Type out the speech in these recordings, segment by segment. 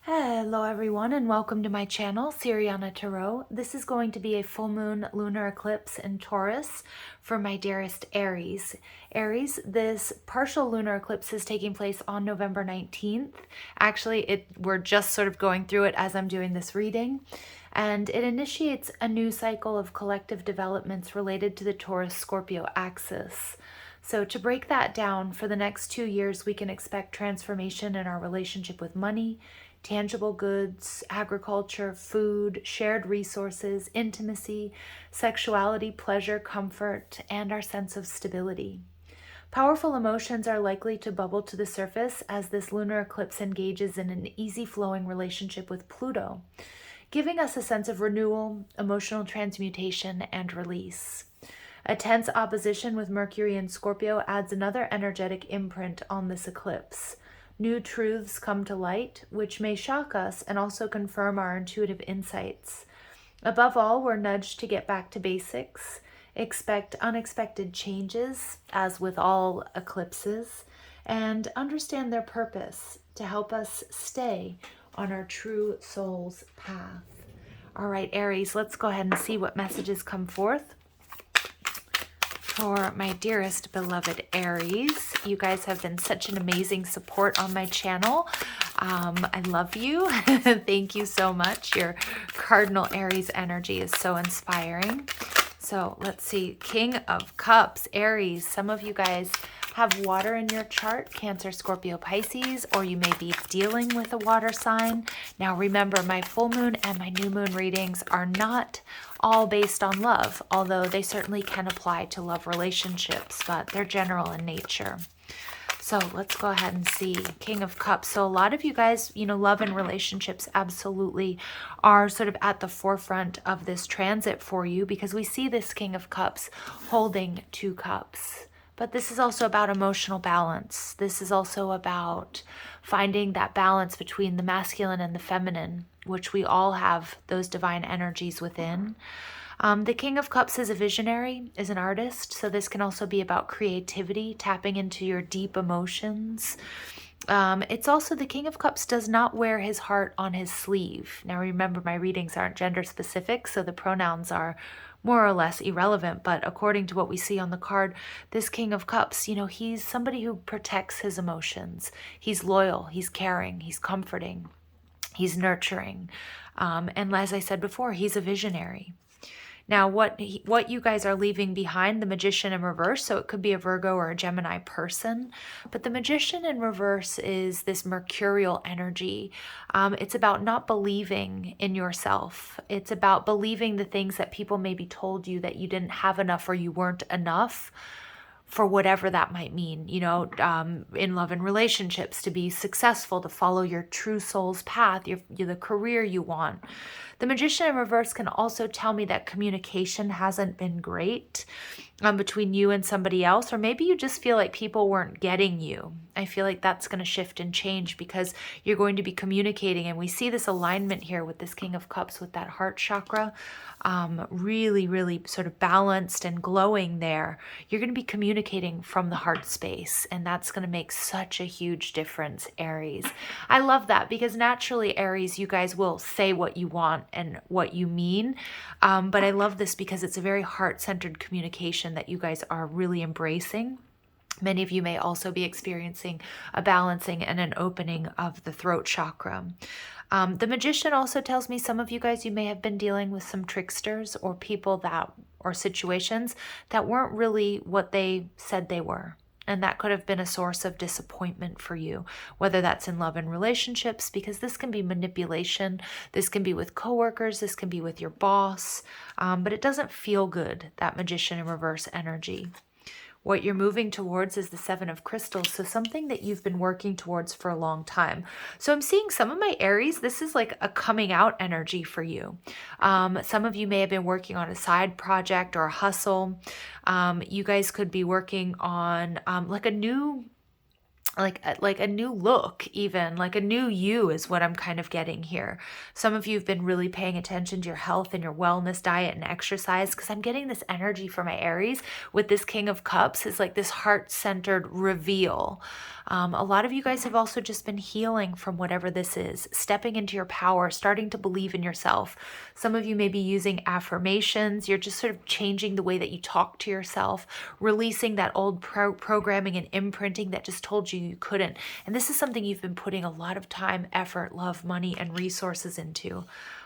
Hello everyone and welcome to my channel, Siriana Tarot. This is going to be a full moon lunar eclipse in Taurus for my dearest Aries. Aries, this partial lunar eclipse is taking place on November 19th. Actually, we're just sort of going through it as I'm doing this reading. And it initiates a new cycle of collective developments related to the Taurus-Scorpio axis. So to break that down, for the next 2 years, we can expect transformation in our relationship with money, tangible goods, agriculture, food, shared resources, intimacy, sexuality, pleasure, comfort, and our sense of stability. Powerful emotions are likely to bubble to the surface as this lunar eclipse engages in an easy-flowing relationship with Pluto, giving us a sense of renewal, emotional transmutation, and release. A tense opposition with Mercury in Scorpio adds another energetic imprint on this eclipse. New truths come to light, which may shock us and also confirm our intuitive insights. Above all, we're nudged to get back to basics, expect unexpected changes, as with all eclipses, and understand their purpose to help us stay on our true soul's path. All right, Aries, let's go ahead and see what messages come forth for my dearest beloved Aries. You guys have been such an amazing support on my channel. I love you. Thank you so much. Your Cardinal Aries energy is so inspiring. So let's see. King of Cups, Aries. Some of you guys have water in your chart, Cancer, Scorpio, Pisces, or you may be dealing with a water sign. Now remember, my full moon and my new moon readings are not all based on love, although they certainly can apply to love relationships, but they're general in nature. So let's go ahead and see. King of Cups. So a lot of you guys, love and relationships absolutely are sort of at the forefront of this transit for you, because we see this King of Cups holding 2 cups. But this is also about emotional balance. This is also about finding that balance between the masculine and the feminine, which we all have those divine energies within. The King of Cups is a visionary, is an artist. So this can also be about creativity, tapping into your deep emotions. It's also, the King of Cups does not wear his heart on his sleeve. Now remember, my readings aren't gender specific, so the pronouns are more or less irrelevant, but according to what we see on the card, this King of Cups, he's somebody who protects his emotions. He's loyal, he's caring, he's comforting, he's nurturing. And as I said before, he's a visionary. Now, what you guys are leaving behind, the Magician in reverse, so it could be a Virgo or a Gemini person, but the Magician in reverse is this mercurial energy. It's about not believing in yourself. It's about believing the things that people maybe told you that you didn't have enough or you weren't enough, for whatever that might mean, in love and relationships, to be successful, to follow your true soul's path, the career you want. The Magician in reverse can also tell me that communication hasn't been great between you and somebody else, or maybe you just feel like people weren't getting you. I feel like that's going to shift and change because you're going to be communicating, and we see this alignment here with this King of Cups with that heart chakra, really, really sort of balanced and glowing there. You're going to be communicating from the heart space, and that's going to make such a huge difference, Aries. I love that because naturally, Aries, you guys will say what you want and what you mean, but I love this because it's a very heart-centered communication that you guys are really embracing. Many of you may also be experiencing a balancing and an opening of the throat chakra. The Magician also tells me some of you guys, you may have been dealing with some tricksters or people or situations that weren't really what they said they were. And that could have been a source of disappointment for you, whether that's in love and relationships, because this can be manipulation. This can be with coworkers. This can be with your boss. But it doesn't feel good, that Magician in reverse energy. What you're moving towards is the 7 of Crystals, so something that you've been working towards for a long time. So I'm seeing some of my Aries, this is like a coming out energy for you. Some of you may have been working on a side project or a hustle. You guys could be working on like a new look, even like a new you is what I'm kind of getting here. Some of you have been really paying attention to your health and your wellness, diet and exercise, because I'm getting this energy for my Aries with this King of Cups. It's like this heart-centered reveal. A lot of you guys have also just been healing from whatever this is, stepping into your power, starting to believe in yourself. Some of you may be using affirmations. You're just sort of changing the way that you talk to yourself, releasing that old programming and imprinting that just told you you couldn't. And this is something you've been putting a lot of time, effort, love, money, and resources into.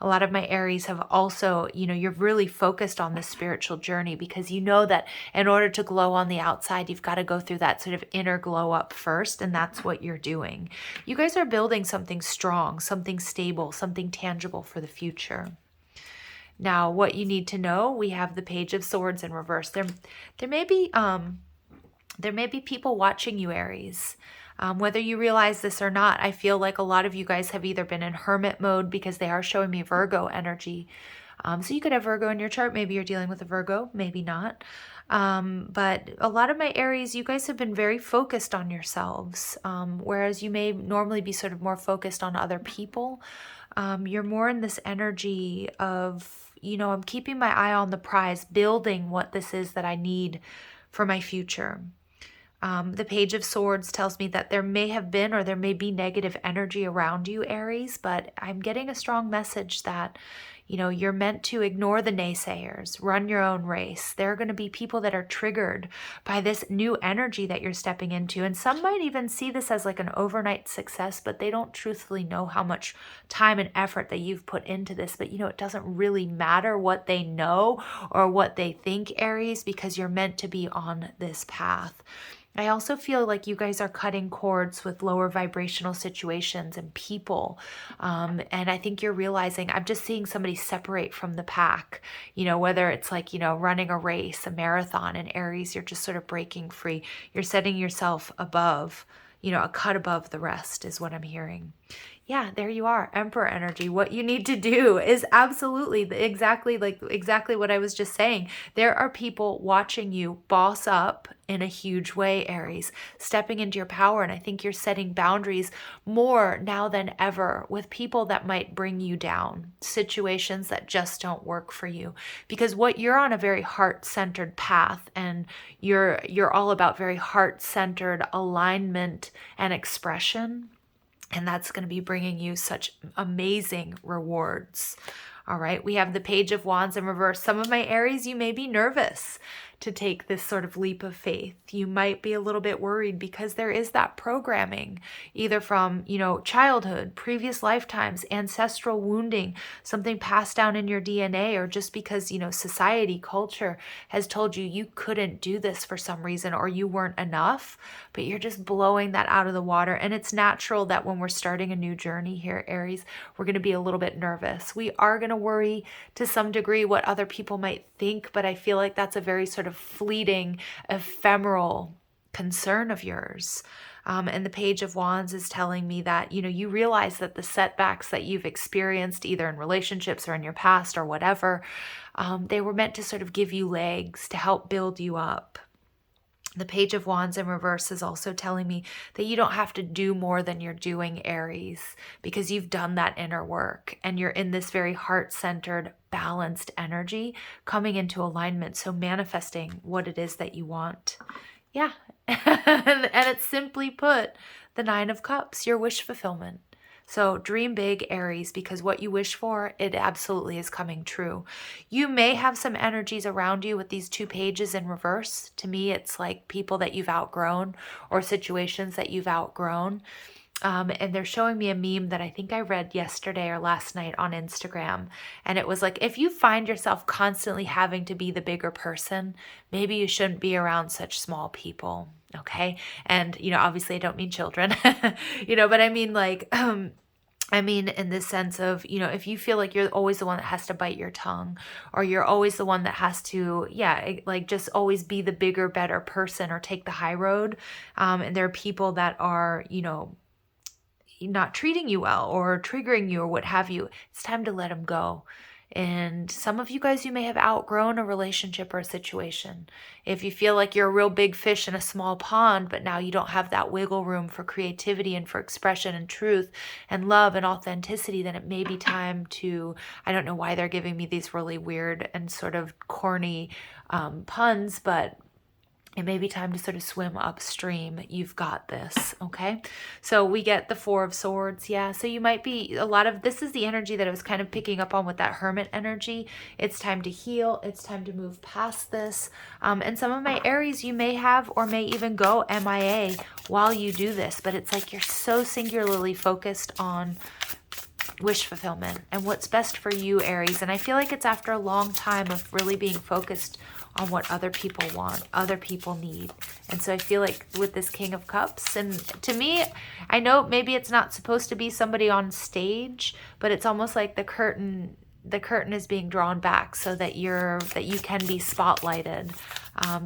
A lot of my Aries have also, you're really focused on the spiritual journey because you know that in order to glow on the outside, you've got to go through that sort of inner glow up first, and that's what you're doing. You guys are building something strong, something stable, something tangible for the future. Now, what you need to know, we have the Page of Swords in reverse. There may be people watching you, Aries. Whether you realize this or not, I feel like a lot of you guys have either been in hermit mode because they are showing me Virgo energy. So you could have Virgo in your chart. Maybe you're dealing with a Virgo, maybe not. But a lot of my Aries, you guys have been very focused on yourselves, whereas you may normally be sort of more focused on other people. You're more in this energy of, I'm keeping my eye on the prize, building what this is that I need for my future. The Page of Swords tells me that there may have been or there may be negative energy around you, Aries, but I'm getting a strong message that, you're meant to ignore the naysayers, run your own race. There are going to be people that are triggered by this new energy that you're stepping into. And some might even see this as like an overnight success, but they don't truthfully know how much time and effort that you've put into this. But, it doesn't really matter what they know or what they think, Aries, because you're meant to be on this path. I also feel like you guys are cutting cords with lower vibrational situations and people. And I think you're realizing, I'm just seeing somebody separate from the pack, whether it's like, running a race, a marathon, and Aries, you're just sort of breaking free. You're setting yourself above, a cut above the rest is what I'm hearing. Yeah, there you are, Emperor energy. What you need to do is absolutely exactly what I was just saying. There are people watching you boss up in a huge way, Aries, stepping into your power. And I think you're setting boundaries more now than ever with people that might bring you down, situations that just don't work for you. Because what you're on a very heart-centered path, and you're all about very heart-centered alignment and expression. And that's going to be bringing you such amazing rewards. All right, we have the Page of Wands in reverse. Some of my Aries, you may be nervous to take this sort of leap of faith. You might be a little bit worried because there is that programming, either from, childhood, previous lifetimes, ancestral wounding, something passed down in your DNA, or just because, society, culture has told you you couldn't do this for some reason, or you weren't enough, but you're just blowing that out of the water. And it's natural that when we're starting a new journey here, Aries, we're going to be a little bit nervous. We are going to worry to some degree what other people might think, but I feel like that's a very sort of fleeting, ephemeral concern of yours. And the Page of Wands is telling me that, you realize that the setbacks that you've experienced, either in relationships or in your past or whatever, they were meant to sort of give you legs to help build you up. The Page of Wands in reverse is also telling me that you don't have to do more than you're doing, Aries, because you've done that inner work and you're in this very heart-centered, balanced energy coming into alignment. So manifesting what it is that you want. Yeah. And it's simply put, the Nine of Cups, your wish fulfillment. So dream big, Aries, because what you wish for, it absolutely is coming true. You may have some energies around you with these two pages in reverse. To me, it's like people that you've outgrown or situations that you've outgrown. And they're showing me a meme that I think I read yesterday or last night on Instagram. And it was like, if you find yourself constantly having to be the bigger person, maybe you shouldn't be around such small people. Okay. And, obviously I don't mean children, but I mean like, in the sense of, if you feel like you're always the one that has to bite your tongue, or you're always the one that has to, just always be the bigger, better person or take the high road. And there are people that are, not treating you well or triggering you or what have you. It's time to let them go. And some of you guys, you may have outgrown a relationship or a situation. If you feel like you're a real big fish in a small pond, but now you don't have that wiggle room for creativity and for expression and truth and love and authenticity, then it may be time to, I don't know why they're giving me these really weird and sort of corny puns, but it may be time to sort of swim upstream. You've got this, okay? So we get the Four of Swords, yeah. So you might be, this is the energy that I was kind of picking up on with that Hermit energy. It's time to heal. It's time to move past this. And some of my Aries, you may have or may even go MIA while you do this, but it's like you're so singularly focused on wish fulfillment and what's best for you, Aries. And I feel like it's after a long time of really being focused on what other people want, other people need. And so I feel like with this King of Cups, and to me, I know maybe it's not supposed to be somebody on stage, but it's almost like the curtain is being drawn back so that you can be spotlighted,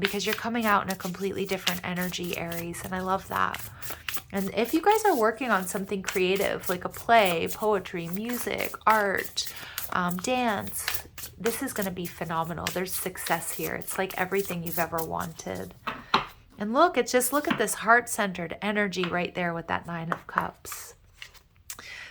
because you're coming out in a completely different energy, Aries, and I love that. And if you guys are working on something creative, like a play, poetry, music, art, dance, this is going to be phenomenal. There's success here. It's like everything you've ever wanted. And look, look at this heart-centered energy right there with that Nine of Cups.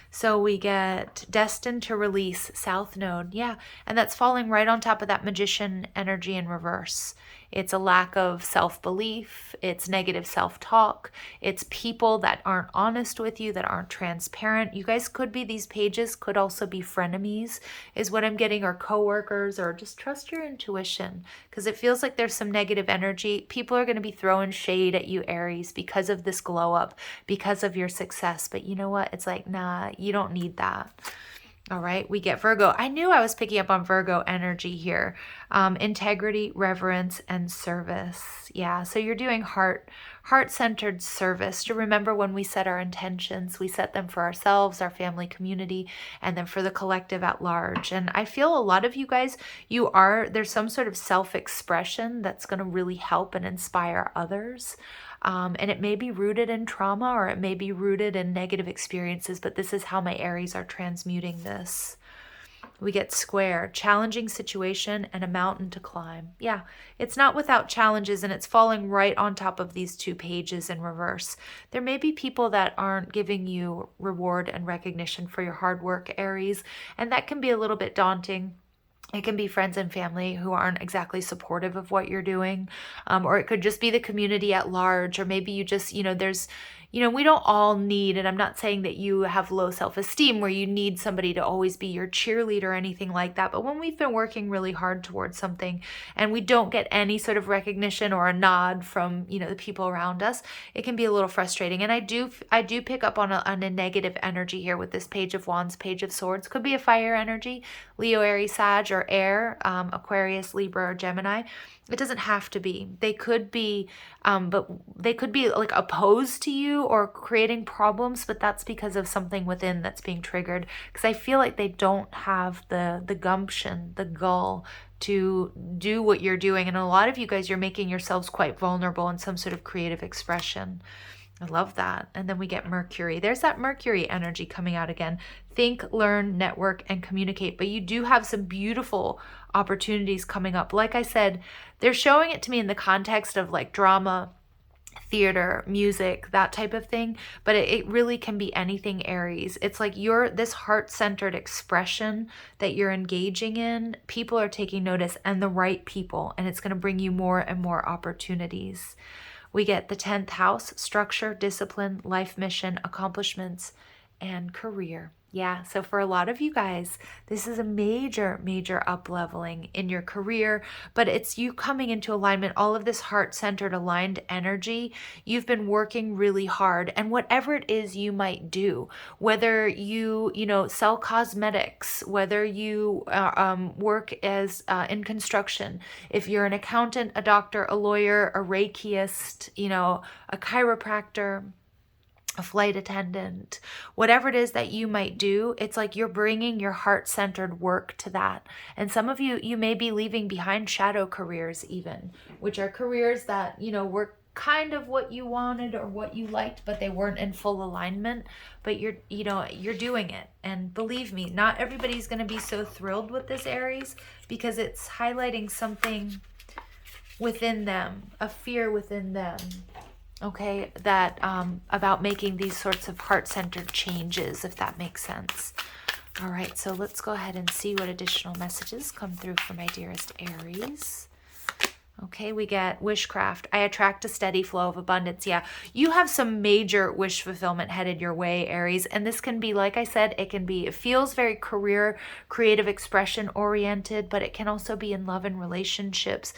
So we get destined to release, South Node. Yeah, and that's falling right on top of that Magician energy in reverse. It's a lack of self-belief. It's negative self-talk. It's people that aren't honest with you, that aren't transparent. You guys could be, these pages could also be frenemies, is what I'm getting, or coworkers, or just trust your intuition, because it feels like there's some negative energy. People are going to be throwing shade at you, Aries, because of this glow up, because of your success. But you know what? It's like, nah, you don't need that. All right, we get Virgo. I knew I was picking up on Virgo energy here. Integrity, reverence, and service. Yeah, so you're doing heart-centered service. To remember, when we set our intentions, we set them for ourselves, our family, community, and then for the collective at large. And I feel a lot of you guys, there's some sort of self-expression that's going to really help and inspire others. And it may be rooted in trauma, or it may be rooted in negative experiences, but this is how my Aries are transmuting this. We get Square, challenging situation and a mountain to climb. Yeah, it's not without challenges, and it's falling right on top of these two pages in reverse. There may be people that aren't giving you reward and recognition for your hard work, Aries, and that can be a little bit daunting. It can be friends and family who aren't exactly supportive of what you're doing, or it could just be the community at large, or maybe you just, we don't all need, and I'm not saying that you have low self-esteem where you need somebody to always be your cheerleader or anything like that, but when we've been working really hard towards something and we don't get any sort of recognition or a nod from, the people around us, it can be a little frustrating. And I do pick up on a negative energy here with this Page of Wands, Page of Swords. Could be a fire energy, Leo, Aries, Sag, or air, Aquarius, Libra, or Gemini. It doesn't have to be. They could be, but they could be like opposed to you or creating problems, but that's because of something within that's being triggered. Because I feel like they don't have the gumption, the gall to do what you're doing. And a lot of you guys, you're making yourselves quite vulnerable in some sort of creative expression. I love that. And then we get Mercury. There's that Mercury energy coming out again. Think, learn, network, and communicate. But you do have some beautiful opportunities coming up. Like I said, they're showing it to me in the context of like drama, theater, music, that type of thing. But it really can be anything, Aries. It's like this heart-centered expression that you're engaging in. People are taking notice, and the right people. And it's going to bring you more and more opportunities. We get the 10th house, structure, discipline, life mission, accomplishments, and career. Yeah, so for a lot of you guys, this is a major, major up-leveling in your career, but it's you coming into alignment, all of this heart-centered, aligned energy. You've been working really hard, and whatever it is you might do, whether you sell cosmetics, whether you work as in construction, if you're an accountant, a doctor, a lawyer, a Reikiist, a chiropractor, a flight attendant, whatever it is that you might do, it's like you're bringing your heart-centered work to that. And some of you may be leaving behind shadow careers even, which are careers that, were kind of what you wanted or what you liked, but they weren't in full alignment, but you're doing it. And believe me, not everybody's going to be so thrilled with this, Aries, because it's highlighting something within them, a fear within them. Okay, that about making these sorts of heart-centered changes, if that makes sense. All right, so let's go ahead and see what additional messages come through for my dearest Aries. Okay, we get wishcraft. I attract a steady flow of abundance. Yeah, you have some major wish fulfillment headed your way, Aries. And this can be, like I said, it feels very career, creative expression oriented, but it can also be in love and relationships.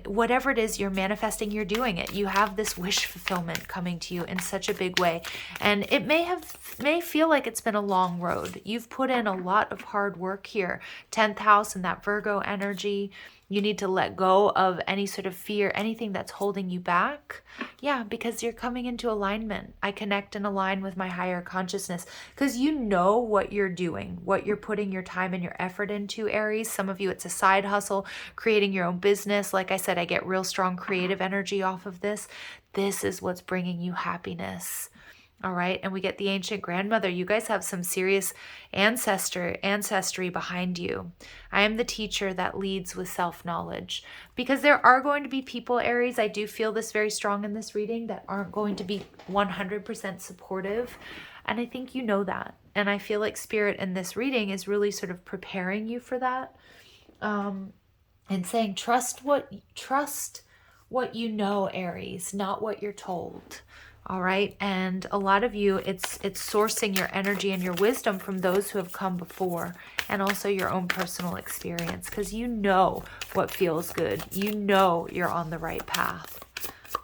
Whatever it is you're manifesting, you're doing it. You have this wish fulfillment coming to you in such a big way. And it may feel like it's been a long road. You've put in a lot of hard work here. 10th house and that Virgo energy. You need to let go of any sort of fear, anything that's holding you back. Yeah, because you're coming into alignment. I connect and align with my higher consciousness because you know what you're doing, what you're putting your time and your effort into, Aries. Some of you, it's a side hustle, creating your own business. Like I said, I get real strong creative energy off of this. This is what's bringing you happiness. All right, and we get the ancient grandmother. You guys have some serious ancestry behind you. I am the teacher that leads with self-knowledge, because there are going to be people, Aries, I do feel this very strong in this reading, that aren't going to be 100% supportive. And I think you know that. And I feel like Spirit in this reading is really sort of preparing you for that. And saying, trust what you know, Aries, not what you're told. All right. And a lot of you, it's sourcing your energy and your wisdom from those who have come before, and also your own personal experience, because you know what feels good. You know you're on the right path.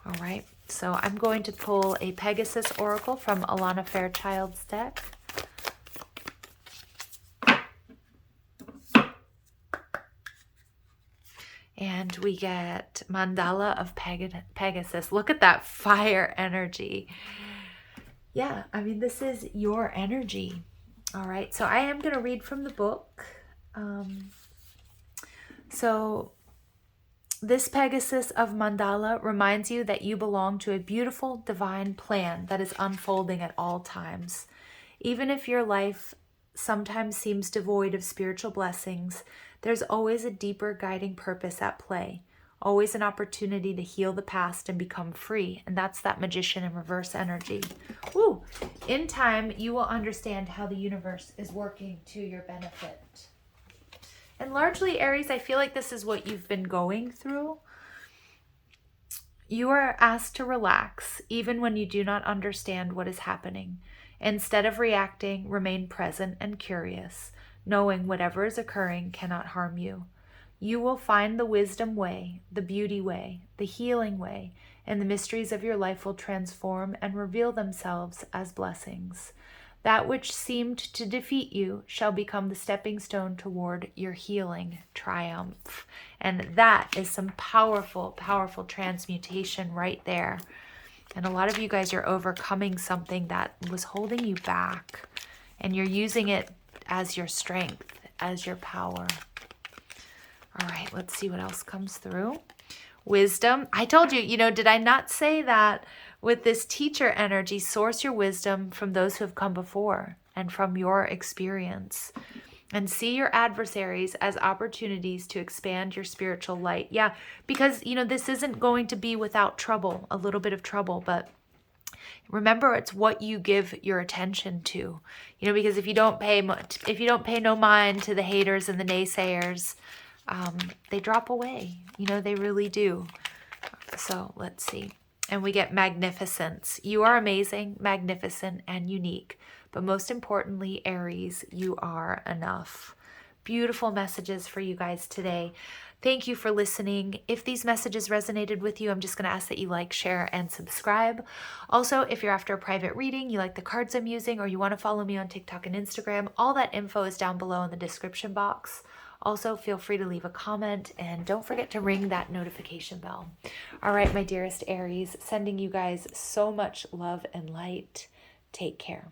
All right. So I'm going to pull a Pegasus Oracle from Alana Fairchild's deck. And we get Mandala of Pegasus. Look at that fire energy. Yeah, I mean, this is your energy. All right, so I am going to read from the book. So this Pegasus of Mandala reminds you that you belong to a beautiful divine plan that is unfolding at all times. Even if your life sometimes seems devoid of spiritual blessings, there's always a deeper guiding purpose at play, always an opportunity to heal the past and become free. And that's that Magician in reverse energy. Woo! In time, you will understand how the universe is working to your benefit. And largely, Aries, I feel like this is what you've been going through. You are asked to relax, even when you do not understand what is happening. Instead of reacting, remain present and curious, knowing whatever is occurring cannot harm you. You will find the wisdom way, the beauty way, the healing way, and the mysteries of your life will transform and reveal themselves as blessings. That which seemed to defeat you shall become the stepping stone toward your healing triumph. And that is some powerful, powerful transmutation right there. And a lot of you guys are overcoming something that was holding you back, and you're using it as your strength, as your power. All right, let's see what else comes through. Wisdom. I told you, did I not say that with this teacher energy, source your wisdom from those who have come before and from your experience. And see your adversaries as opportunities to expand your spiritual light. Yeah, because, this isn't going to be without trouble, a little bit of trouble, but remember, it's what you give your attention to, because if you don't pay no mind to the haters and the naysayers, they drop away, they really do. So let's see. And we get magnificence. You are amazing, magnificent, and unique. But most importantly, Aries, you are enough. Beautiful messages for you guys today. Thank you for listening. If these messages resonated with you, I'm just going to ask that you like, share, and subscribe. Also, if you're after a private reading, you like the cards I'm using, or you want to follow me on TikTok and Instagram, all that info is down below in the description box. Also, feel free to leave a comment, and don't forget to ring that notification bell. All right, my dearest Aries, sending you guys so much love and light. Take care.